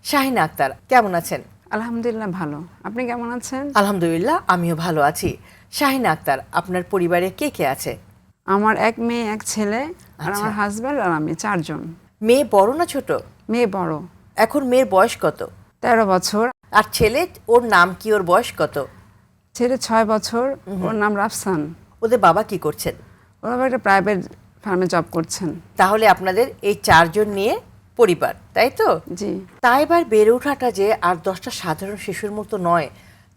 শাহিনা আক্তার, কেমন আছেন? আলহামদুলিল্লাহ ভালো। আপনি কেমন আছেন? আলহামদুলিল্লাহ, আমিও ভালো আছি। শাহিনা আক্তার, আপনার পরিবারে কে কে আছে? আমার এক মেয়ে এক ছেলে আর আচ্ছা। আমার হাজব্যান্ড আর আমি 4 জন। মেয়ে বড় না ছোট? মেয়ে বড়, এখন মেয়ের বয়স কত? 13 বছর। আর ছেলে, ওর নাম কি, ওর বয়স কত? ছেলে 6 বছর, ওর নাম রাফসান। ওদের বাবা কি করছেন? ওরা একটা প্রাইভেট ফার্মে জব করছেন। তাহলে আপনাদের এই 4 জন নিয়ে পরিবার, তাই তো? জি। তা এবার বেড়ে ওঠাটা যে আর 10টা সাধারণ শিশুর মতো নয়,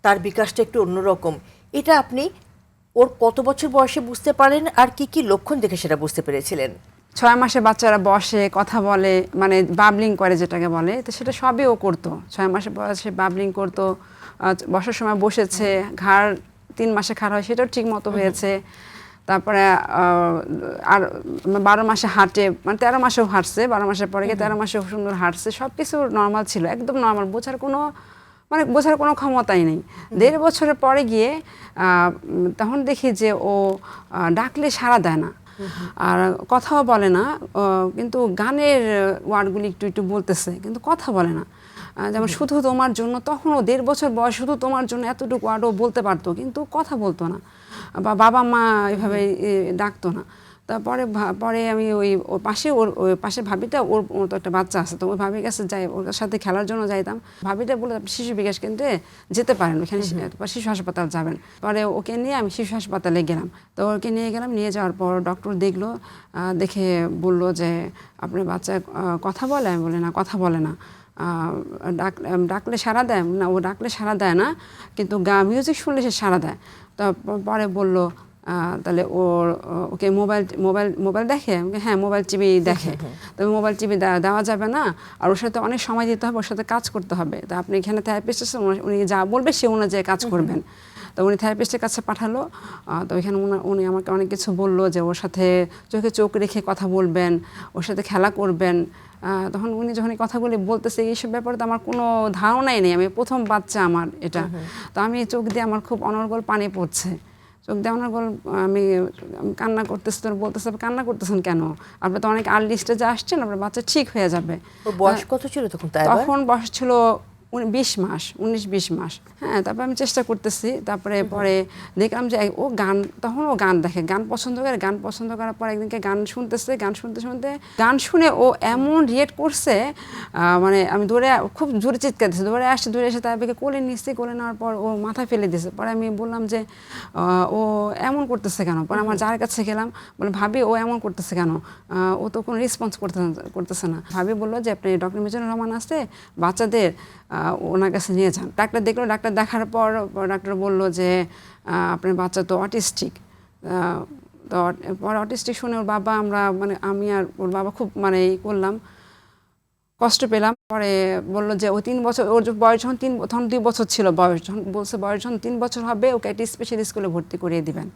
তার বিকাশটা একটু অন্যরকম। এটা আপনি ওর কত বছর বয়সে বুঝতে পারেন, আর কি কি লক্ষণ দেখে সেটা বুঝতে পেরেছিলেন? 6 মাসে বাচ্চারা বসে কথা বলে, মানে বাবলিং করে যেটাকে বলে, তো সেটা সবই ও করতো। 6 মাসে বয়সে বাবলিং করতো, বসার সময় বসেছে, ঘাড় 3 মাসে খাড়া হয় সেটাও ঠিক মতো হয়েছে। তারপরে আর 12 মাসে হাঁটে, মানে 13 মাসেও হাঁটছে, 12 মাসের পরে গিয়ে 13 মাসেও সুন্দর হাঁটছে, সব কিছু নর্মাল ছিল, একদম নর্মাল। বোঝার কোনো ক্ষমতাই নেই। 1.5 বছরের পরে গিয়ে তখন দেখি যে ও ডাকলে সাড়া দেয় না, আর কথাও বলে না, কিন্তু গানের ওয়ার্ডগুলি একটু একটু বলতেছে, কিন্তু কথা বলে না। যেমন শুধু তোমার জন্য, তখনও 1.5 বছর বয়স, শুধু তোমার জন্য এতটুকু ওয়ার্ডও বলতে পারতো, কিন্তু কথা বলতো না, বা বাবা মা এভাবে ডাকতো না। তারপরে পরে আমি ওর পাশে ভাবিটা, ওর তো একটা বাচ্চা আছে, তো ওই ভাবির কাছে যাই, ওর সাথে খেলার জন্য যাইতাম। ভাবিটা বলে আপনি শিশু বিকাশ কেন্দ্রে যেতে পারেন, ওখানে শিশু হাসপাতাল যাবেন। পরে ওকে নিয়ে আমি শিশু হাসপাতালে গেলাম। তো ওকে নিয়ে গেলাম, নিয়ে যাওয়ার পর ডক্টর দেখলো, দেখে বললো যে আপনার বাচ্চা কথা বলে? আমি বলি না, কথা বলে না। ডাকলে সাড়া দেয় না? ও ডাকলে সাড়া দেয় না, কিন্তু মিউজিক শুনলে সে সাড়া দেয়। তো পরে বললো তাহলে ওকে মোবাইল দেখে? হ্যাঁ, মোবাইল টিভি দেখে। তবে মোবাইল টিভি দেওয়া যাবে না, আর ওর সাথে অনেক সময় দিতে হবে, ওর সাথে কাজ করতে হবে। তা আপনি এখানে থেরাপিস্ট আছেন, উনি যা বলবে সে অনুযায়ী কাজ করবেন। তো উনি থেরাপিস্টের কাছে পাঠালো। তো এখানে উনি আমাকে অনেক কিছু বললো, যে ওর সাথে চোখে চোখ রেখে কথা বলবেন, ওর সাথে খেলা করবেন। তখন উনি যখন এই কথাগুলি বলতেছে, এইসব ব্যাপারে তো আমার কোনো ধারণাই নেই, আমি প্রথম বাচ্চা আমার এটা। তো আমি চোখ দিয়ে আমার খুব অনর্গল পানি পড়ছে, চোখ দিয়ে অনর্গল, আমি কান্না করতেছি। তোর বলতেছে, কান্না করতেছেন কেন? আপনি তো অনেক আর্লি স্টেজে আসছেন, আপনার বাচ্চা ঠিক হয়ে যাবে। ওর বয়স কত ছিল তখন? তখন বয়স ছিল 20 মাস, 19-20 মাস। হ্যাঁ, তারপর আমি চেষ্টা করতেছি। তারপরে পরে দেখলাম যে ও গান, তখন ও গান দেখে, গান পছন্দ করে। গান পছন্দ করার পর একদিনকে গান শুনতেছে, গান শুনতে শুনতে গান শুনে ও এমন রিয়েক্ট করছে, মানে আমি খুব জোরে চিৎকার দিচ্ছি, দৌড়ে এসে তারপরে কোলে নিচ্ছি। কোলে নেওয়ার পর ও মাথায় ফেলে দিয়েছে। পরে আমি বললাম যে ও এমন করতেছে কেন? পরে আমার যার কাছে গেলাম, বলে ভাবি ও এমন করতেছে কেন? ও তো কোনো রেসপন্স করতেছে না। ভাবি বললো যে আপনি ডক্টর মিজানুর রহমান আছে বাচ্চাদের, ওনার কাছে নিয়ে যান। ডাক্তার দেখলো, ডাক্তার দেখার পর ডাক্তার বললো যে আপনার বাচ্চা তো অটিস্টিক। তো পরে অটিস্টিক শুনে ওর বাবা, আমি আর ওর বাবা খুব করলাম, কষ্ট পেলাম। পরে বললো যে ও 3 বছর, ওর বয়স তখন 2 বছর ছিল বয়স, যখন বলছে বয়স যখন 3 বছর হবে ওকে একটা স্পেশাল স্কুলে ভর্তি করিয়ে দিবেন।